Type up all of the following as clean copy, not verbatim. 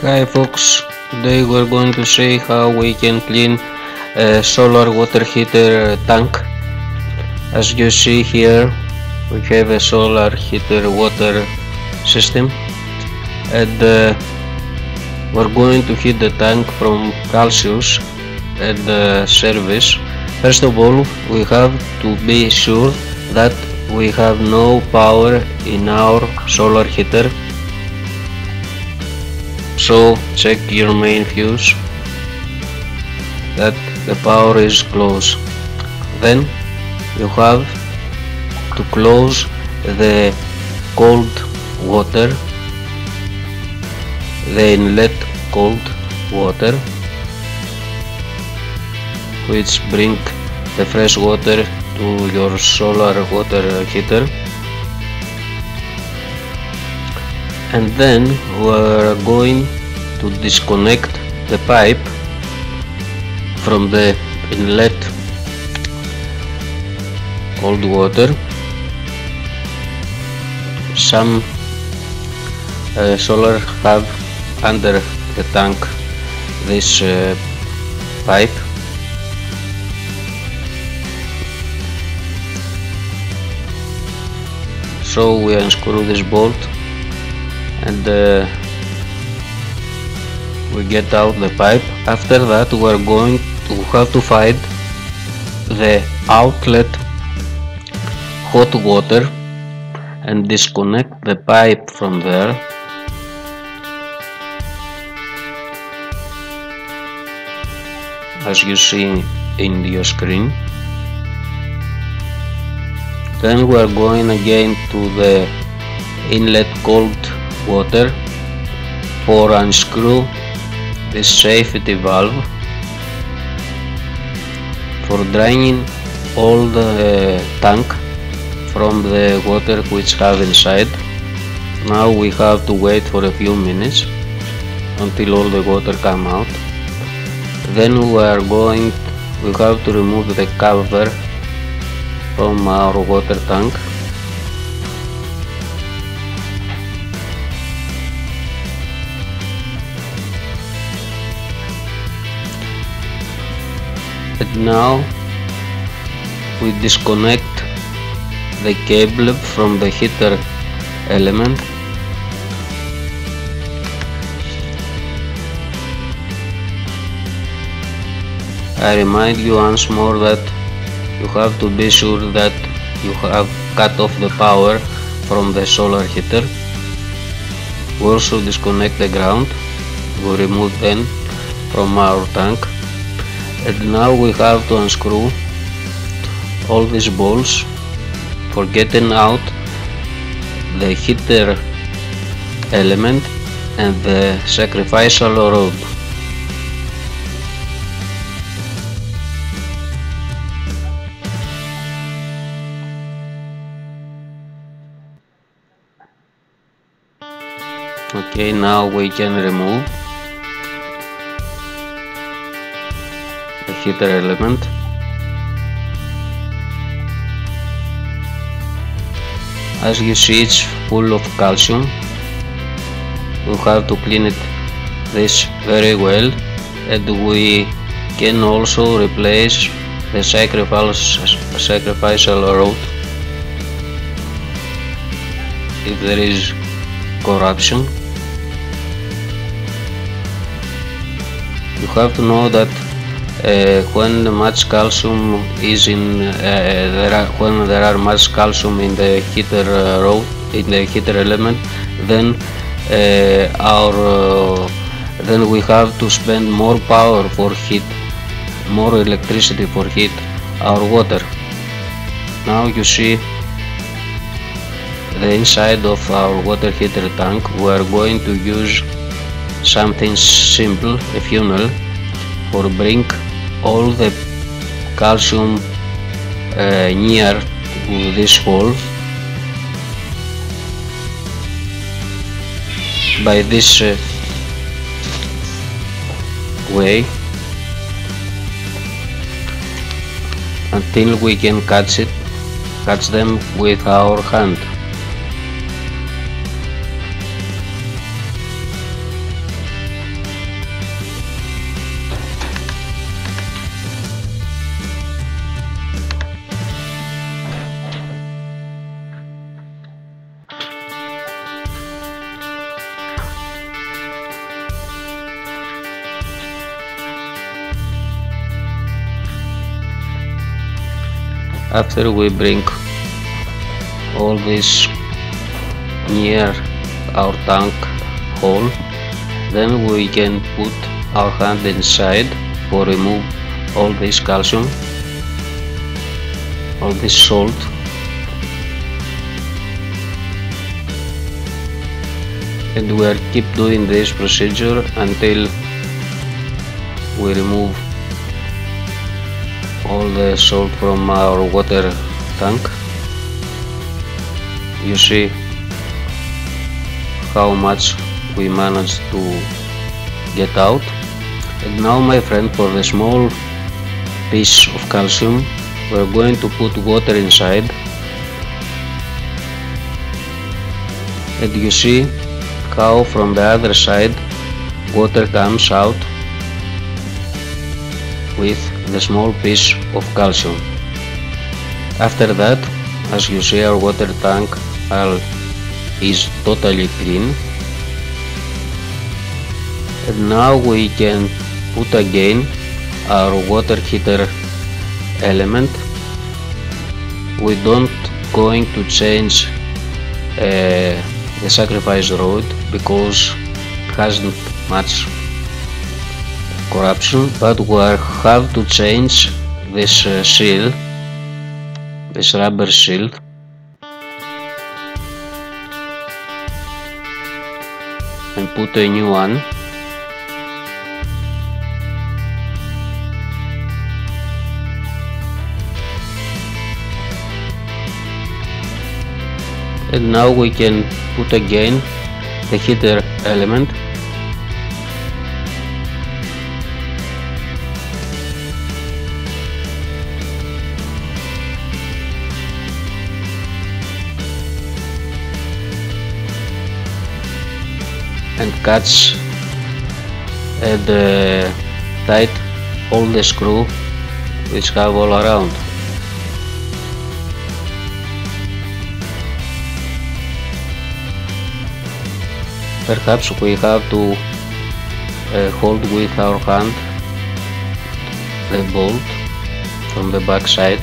Hi folks, today we're going to see how we can clean a solar water heater tank. As you see here, we have a solar heater water system, and we're going to heat the tank from Calcius and service. First of all, we have to be sure that we have no power in our solar heater. So check your main fuse that the power is closed. Then you have to close the cold water, the inlet cold water, which bring the fresh water to your solar water heater. And then we're going to disconnect the pipe from the inlet cold water. Some solar have under the tank this pipe. So we unscrew this bolt and we get out the pipe. After that we are going to have to find the outlet hot water and disconnect the pipe from there. As you see in your screen. Then we are going again to the inlet cold water for unscrew this safety valve for draining all the tank from the water which have inside. Now we have to wait for a few minutes until all the water come out. Then we have to remove the cover from our water tank. And now we disconnect the cable from the heater element. I remind you once more that you have to be sure that you have cut off the power from the solar heater. We also disconnect the ground. We remove them from our tank. And now we have to unscrew all these bolts for getting out the heater element and the sacrificial rod. Okay, now we can remove the heater element. As you see, it's full of calcium. We have to clean this very well, and we can also replace the sacrificial rod if there is corruption. You have to know that when much calcium is in when there are much calcium in the heater rod, in the heater element, then then we have to spend more power for heat, more electricity for heat our water. Now you see the inside of our water heater tank. We are going to use something simple, a funnel, for bring all the calcium near to this hole by this way until we can catch them with our hand. After we bring all this near our tank hole, then we can put our hand inside to remove all this calcium, all this salt, and we will keep doing this procedure until we remove all the salt from our water tank. You see how much we managed to get out. And now, my friend, for the small piece of calcium, we're going to put water inside, and you see how from the other side water comes out with the small piece of calcium. After that, as you see, our water tank is totally clean, and now we can put again our water heater element. We don't going to change the sacrifice rod because it hasn't much corruption, but we have to change this seal, this rubber seal, and put a new one. And now we can put again the heater element, and catch and tight all the screw which have all around. Perhaps we have to hold with our hand the bolt from the back side.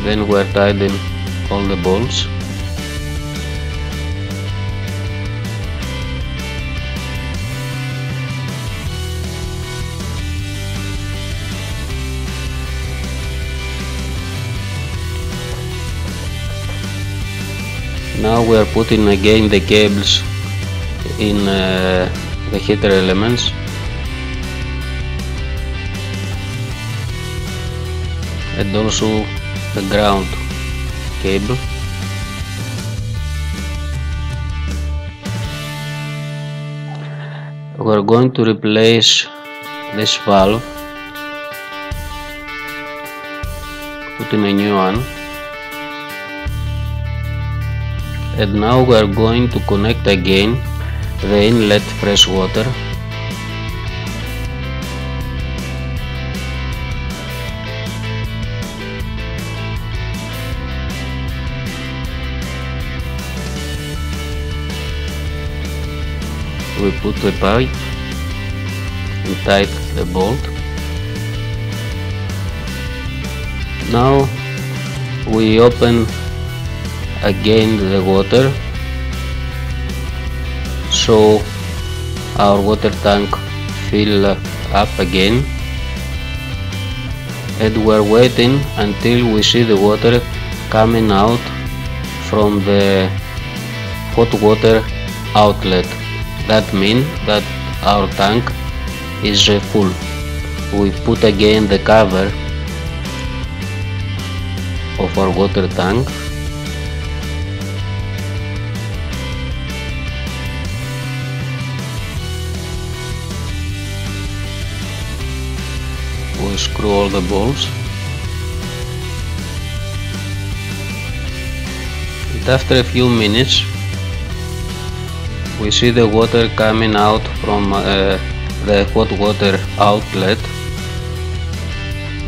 Then we are tightening all the bolts. Now we are putting again the cables in the heater elements, and also the ground cable. We are going to replace this valve, putting a new one. And now we are going to connect again the inlet fresh water. We put the pipe and tighten the bolt. Now we open again the water, so our water tank fill up again, and we're waiting until we see the water coming out from the hot water outlet. That means that our tank is full. We put again the cover of our water tank, we screw all the bolts, and after a few minutes we see the water coming out from the hot water outlet.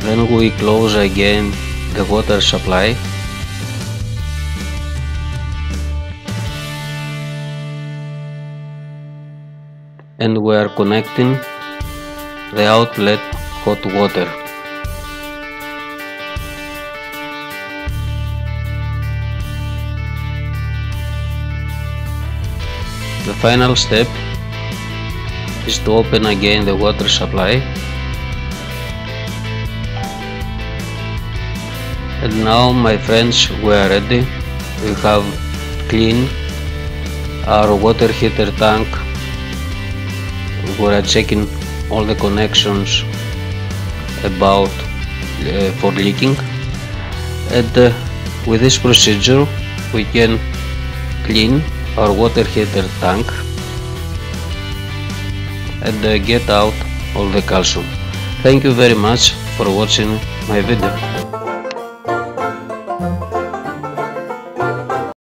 Then we close again the water supply, and we are connecting the outlet hot water. The final step is to open again the water supply, and now, my friends, we are ready. We have cleaned our water heater tank. We are checking all the connections about for leaking, and with this procedure we can clean our water heater tank and get out all the calcium. Thank you very much for watching my video.